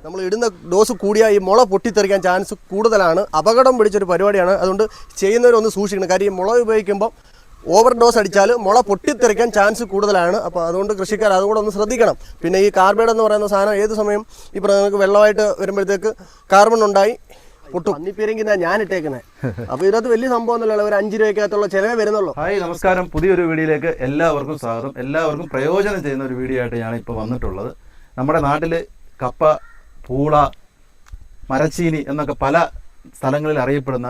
നമ്മൾ ഇടുന്ന ഡോസ് കൂടിയാൽ ഈ മുള പൊട്ടിത്തെറിക്കാൻ ചാൻസ് കൂടുതലാണ്. അപകടം പിടിച്ചൊരു പരിപാടിയാണ്. അതുകൊണ്ട് ചെയ്യുന്നവരൊന്ന് സൂക്ഷിക്കണം. കാര്യം ഈ മുള ഉപയോഗിക്കുമ്പോൾ ഓവർ ഡോസ് അടിച്ചാൽ മുള പൊട്ടിത്തെറിക്കാൻ ചാൻസ് കൂടുതലാണ്. അപ്പോൾ അതുകൊണ്ട് കൃഷിക്കാർ അതുകൂടെ ഒന്ന് ശ്രദ്ധിക്കണം. പിന്നെ ഈ കാർബൈഡ് എന്ന് പറയുന്ന സാധനം ഏത് സമയം ഇപ്പോൾ നിങ്ങൾക്ക് വെള്ളമായിട്ട് വരുമ്പോഴത്തേക്ക് കാർബൺ ഉണ്ടായി പൊട്ടും. പന്നിപ്പീരെങ്കിൽ ഞാൻ ഇട്ടേക്കുന്നത്. അപ്പോൾ ഇതിനകത്ത് വലിയ സംഭവം ഒന്നുമില്ല, ഒരു 5 രൂപയ്ക്കകത്തുള്ള ചിലവേ വരുന്നുള്ളൂ. ഹായ്, നമസ്കാരം. പുതിയൊരു വീഡിയോയിലേക്ക് എല്ലാവർക്കും സ്വാഗതം. എല്ലാവർക്കും പ്രയോജനം ചെയ്യുന്ന ഒരു വീഡിയോ ആയിട്ട് ഞാൻ ഇപ്പോൾ വന്നിട്ടുള്ളത്. നമ്മുടെ നാട്ടിൽ കപ്പ, പൂള, മരച്ചീനി എന്നൊക്കെ പല സ്ഥലങ്ങളിൽ അറിയപ്പെടുന്ന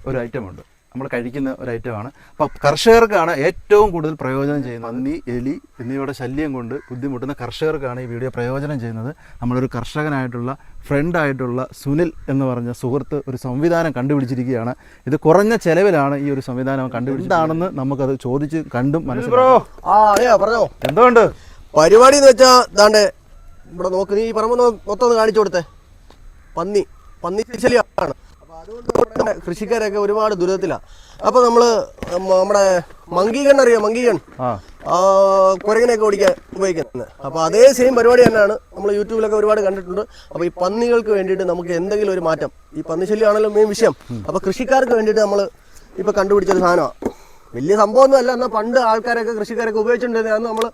ഒരു ഐറ്റമുണ്ട്. നമ്മൾ കഴിക്കുന്ന ഒരു ഐറ്റമാണ്. അപ്പോൾ കർഷകർക്കാണ് ഏറ്റവും കൂടുതൽ പ്രയോജനം ചെയ്യുന്നത്. പന്നി, എലി എന്നിവയുടെ ശല്യം കൊണ്ട് ബുദ്ധിമുട്ടുന്ന കർഷകർക്കാണ് ഈ വീഡിയോ പ്രയോജനം ചെയ്യുന്നത്. നമ്മളൊരു കർഷകനായിട്ടുള്ള ഫ്രണ്ടായിട്ടുള്ള സുനിൽ എന്ന് പറഞ്ഞ സുഹൃത്ത് ഒരു സംവിധാനം കണ്ടുപിടിച്ചിരിക്കുകയാണ്. ഇത് കുറഞ്ഞ ചെലവിലാണ് ഈ ഒരു സംവിധാനം കണ്ടുപിടിച്ചതാണെന്ന് നമുക്കത് ചോദിച്ച് കണ്ടും മനസ്സിലാവും. പറഞ്ഞോ, എന്തുകൊണ്ട് പരിപാടി എന്ന് വെച്ചാൽ ദാണ്ടെ ഇവിടെ നോക്ക്, നീ പറമ്പ് മൊത്തം ഒന്ന് കാണിച്ചു കൊടുത്തേ. പന്നി ശല്യമാണ്. അപ്പോൾ അതുകൊണ്ട് കൃഷിക്കാരൊക്കെ ഒരുപാട് ദുരിതത്തിലാണ്. അപ്പോൾ നമ്മൾ നമ്മുടെ മങ്കിഗൺ അറിയാം, മങ്കിഗൺ കുരങ്ങനെയൊക്കെ ഓടിക്കാൻ ഉപയോഗിക്കുന്നത്. അപ്പോൾ അതേ സെയിം പരിപാടി തന്നെയാണ് നമ്മൾ യൂട്യൂബിലൊക്കെ ഒരുപാട് കണ്ടിട്ടുണ്ട്. അപ്പോൾ ഈ പന്നികൾക്ക് വേണ്ടിയിട്ട് നമുക്ക് എന്തെങ്കിലും ഒരു മാറ്റം, ഈ പന്നി ശല്യമാണല്ലോ മെയിൻ വിഷയം. അപ്പോൾ കൃഷിക്കാർക്ക് വേണ്ടിയിട്ട് നമ്മൾ ഇപ്പോൾ കണ്ടുപിടിച്ചൊരു സാധനമാണ്. വലിയ സംഭവമൊന്നും അല്ല, എന്നാൽ പണ്ട് ആൾക്കാരൊക്കെ കൃഷിക്കാരൊക്കെ ഉപയോഗിച്ചിട്ടുണ്ടായിരുന്നു. നമ്മൾ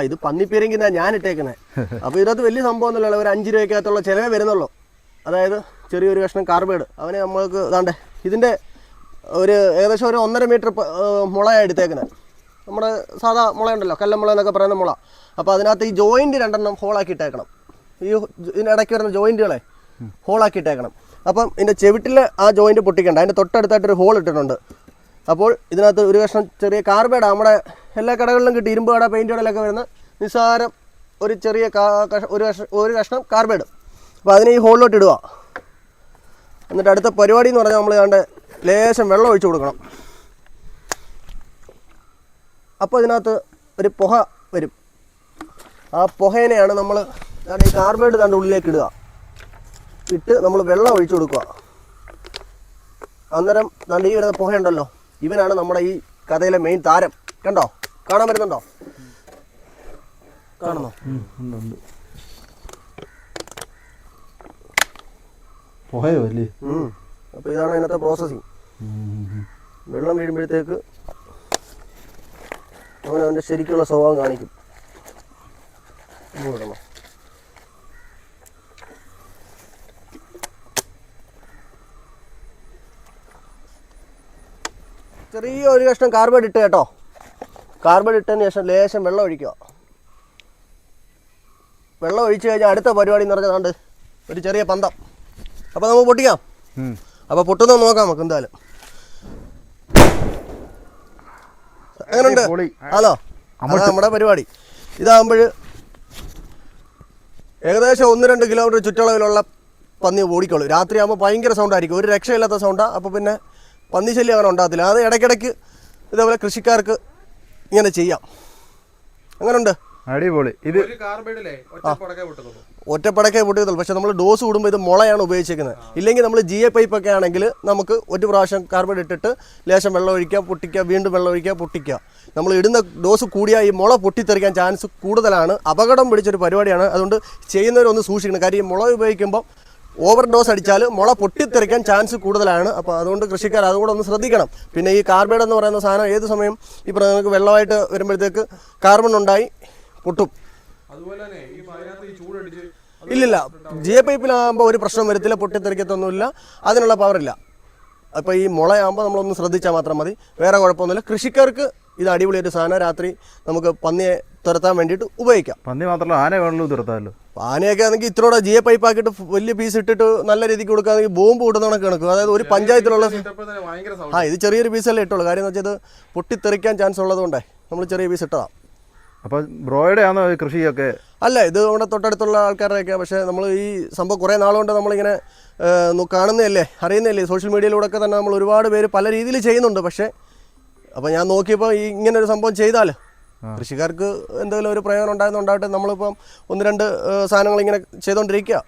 ഇത് പന്നിപ്പീരെങ്കിൽ ഞാൻ ഇട്ടേക്കുന്നത്. അപ്പോൾ ഇതിനകത്ത് വലിയ സംഭവം ഒന്നുമില്ല, ഒരു 5 രൂപയ്ക്കകത്തുള്ള ചിലവേ വരുന്നുള്ളൂ. അതായത് ചെറിയൊരു കഷ്ണം കാർബൈഡ് അവനെ നമ്മൾക്ക് ഇതാണ്ടേ ഇതിൻ്റെ ഒരു ഏകദേശം ഒരു 1.5 മീറ്റർ മുളയാണ് എടുത്തേക്കുന്നത്. നമ്മുടെ സാധാ മുളയുണ്ടല്ലോ, കല്ലമുള എന്നൊക്കെ പറയുന്ന മുള. അപ്പോൾ അതിനകത്ത് ഈ ജോയിൻറ്റ് 2 ഹോളാക്കി ഇട്ടേക്കണം. ഈ ഇതിനിടയ്ക്ക് വരുന്ന ജോയിൻറ്റുകളെ ഹോളാക്കി ഇട്ടേക്കണം. അപ്പം ഇതിൻ്റെ ചെവിട്ടിൽ ആ ജോയിൻറ്റ് പൊട്ടിക്കണ്ട, അതിൻ്റെ തൊട്ടടുത്തായിട്ടൊരു ഹോൾ ഇട്ടിട്ടുണ്ട്. അപ്പോൾ ഇതിനകത്ത് ഒരു കഷ്ണം ചെറിയ കാർബൈഡ് നമ്മുടെ എല്ലാ കടകളിലും കിട്ടി, ഇരുമ്പ് കട, പെയിൻറ്റ് കടയിലൊക്കെ വരുന്ന നിസ്സാരം ഒരു ചെറിയ ഒരു കഷ്ണം കാർബൈഡ്. അപ്പോൾ അതിനെ ഈ ഹോളിലോട്ട് ഇടുക. എന്നിട്ട് അടുത്ത പരിപാടി എന്ന് പറഞ്ഞാൽ നമ്മൾ ഏതാണ്ട് ലേശം വെള്ളം ഒഴിച്ചു കൊടുക്കണം. അപ്പോൾ ഇതിനകത്ത് ഒരു പുക വരും. ആ പുകേനെയാണ് നമ്മൾ ഈ കാർബൈഡ് തൻ്റെ ഉള്ളിലേക്ക് ഇടുക. ഇട്ട് നമ്മൾ വെള്ളം ഒഴിച്ചു കൊടുക്കുക. അന്നേരം തൻ്റെ ഈ വരുന്ന പുകയുണ്ടല്ലോ, ഇവനാണ് നമ്മുടെ ഈ കഥയിലെ മെയിൻ താരം. കണ്ടോ, കാണാൻ പറ്റുന്നുണ്ടോ? കാണുന്നോ? അപ്പോൾ ഇതാണ് അതിനകത്തെ പ്രോസസ്സിങ്. വെള്ളം വീഴുമ്പോഴത്തേക്ക് അവൻ്റെ ശരിക്കുള്ള സ്വഭാവം കാണിക്കും. കൊടുക്കണം. ചെറിയ ഒരു കഷ്ണം കാർബൈഡ് ഇട്ട് കേട്ടോ. കാർബൈഡ് ഇട്ടതിന് ശേഷം ലേശം വെള്ളം ഒഴിക്കുക. വെള്ളം ഒഴിച്ച് കഴിഞ്ഞാൽ അടുത്ത പരിപാടി എന്ന് പറഞ്ഞാൽ ഒരു ചെറിയ പന്തം. അപ്പോൾ നമുക്ക് പൊട്ടിക്കാം. അപ്പോൾ പൊട്ടുന്ന നോക്കാം നമുക്ക് എന്തായാലും. എങ്ങനെയുണ്ട്? അതോ, അതാ നമ്മുടെ പരിപാടി. ഇതാകുമ്പോൾ ഏകദേശം 1-2 കിലോമീറ്റർ ചുറ്റളവിലുള്ള പന്നി ഓടിക്കോളൂ. രാത്രിയാകുമ്പോൾ ഭയങ്കര സൗണ്ടായിരിക്കും, ഒരു രക്ഷയില്ലാത്ത സൗണ്ടാണ്. അപ്പോൾ പിന്നെ പന്നി ശല്യം അങ്ങനെ ഉണ്ടാകത്തില്ല. അത് ഇടയ്ക്കിടയ്ക്ക് ഇതേപോലെ കൃഷിക്കാർക്ക് ഇങ്ങനെ ചെയ്യാം. അങ്ങനെയുണ്ട്, അടിപൊളി. ഇത് ഒറ്റപ്പടക്കേ പൊട്ടിക്കത്തുള്ളൂ. പക്ഷെ നമ്മൾ ഡോസ് കൂടുമ്പോൾ ഇത് മുളയാണ് ഉപയോഗിച്ചിരിക്കുന്നത്. ഇല്ലെങ്കിൽ നമ്മൾ GA പൈപ്പൊക്കെ ആണെങ്കിൽ നമുക്ക് ഒരു പ്രാവശ്യം കാർബൈഡ് ഇട്ടിട്ട് ലേശം വെള്ളം ഒഴിക്കുക, പൊട്ടിക്കുക, വീണ്ടും വെള്ളം ഒഴിക്കുക, പൊട്ടിക്കുക. നമ്മൾ ഇടുന്ന ഡോസ് കൂടിയാൽ ഈ മുള പൊട്ടിത്തെറിക്കാൻ ചാൻസ് കൂടുതലാണ്. അപകടം പിടിച്ചൊരു പരിപാടിയാണ്. അതുകൊണ്ട് ചെയ്യുന്നവരൊന്ന് സൂക്ഷിക്കണം. കാര്യം ഈ മുള ഉപയോഗിക്കുമ്പോൾ ഓവർ ഡോസ് അടിച്ചാൽ മുള പൊട്ടിത്തെറിക്കാൻ ചാൻസ് കൂടുതലാണ്. അപ്പോൾ അതുകൊണ്ട് കൃഷിക്കാർ അതുകൂടെ ഒന്ന് ശ്രദ്ധിക്കണം. പിന്നെ ഈ കാർബൈഡ് എന്ന് പറയുന്ന സാധനം ഏത് സമയം ഇപ്പോൾ നിങ്ങൾക്ക് വെള്ളമായിട്ട് വരുമ്പോഴത്തേക്ക് കാർബൺ ഉണ്ടായി പൊട്ടും. ഇല്ലില്ല, GA പൈപ്പിലാകുമ്പോൾ ഒരു പ്രശ്നം വരത്തില്ല, പൊട്ടിത്തെറിക്കത്തൊന്നുമില്ല, അതിനുള്ള പവറില്ല. അപ്പോൾ ഈ മുളയാകുമ്പോൾ നമ്മളൊന്ന് ശ്രദ്ധിച്ചാൽ മാത്രം മതി, വേറെ കുഴപ്പമൊന്നുമില്ല. കൃഷിക്കാർക്ക് ഇത് അടിപൊളിയൊരു സാധനം. രാത്രി നമുക്ക് പന്നിയെ തുരത്താൻ വേണ്ടിയിട്ട് ഉപയോഗിക്കാം. പന്നി മാത്രമല്ല, ആന വേണമല്ലോ തുരത്താമല്ലോ. ആനയൊക്കെ ആണെങ്കിൽ ഇത്രയോടെ GA പൈപ്പ് ആക്കിയിട്ട് വലിയ പീസ് ഇട്ടിട്ട് നല്ല രീതിക്ക് കൊടുക്കുകയാണെങ്കിൽ ബോംബ് കൂട്ടുന്ന കണക്ക് കിടക്കും. അതായത് ഒരു പഞ്ചായത്തിലുള്ള ഇത് ചെറിയൊരു പീസല്ലേ ഇട്ടുള്ളൂ. കാര്യം എന്ന് വെച്ചാൽ ഇത് പൊട്ടിത്തെറിക്കാൻ ചാൻസ് ഉള്ളതുകൊണ്ടേ നമ്മൾ ചെറിയ പീസ് ഇട്ടതാണ്. അപ്പോൾ ബ്രോയുടെ ആണോ കൃഷിയൊക്കെ? അല്ല, ഇത് നമ്മുടെ തൊട്ടടുത്തുള്ള ആൾക്കാരുടെയൊക്കെ. പക്ഷേ നമ്മൾ ഈ സംഭവം കുറേ നാളുകൊണ്ട് നമ്മളിങ്ങനെ കാണുന്നതല്ലേ, അറിയുന്നതല്ലേ, സോഷ്യൽ മീഡിയയിലൂടെ ഒക്കെ തന്നെ നമ്മൾ ഒരുപാട് പേര് പല രീതിയിൽ ചെയ്യുന്നുണ്ട്. പക്ഷേ അപ്പോൾ ഞാൻ നോക്കിയപ്പോൾ ഈ ഇങ്ങനൊരു സംഭവം ചെയ്താൽ കൃഷിക്കാർക്ക് എന്തെങ്കിലും ഒരു പ്രയോജനം ഉണ്ടാകുന്നുണ്ടാകട്ടെ. നമ്മളിപ്പം 1-2 സാധനങ്ങൾ ഇങ്ങനെ ചെയ്തുകൊണ്ടിരിക്കുക.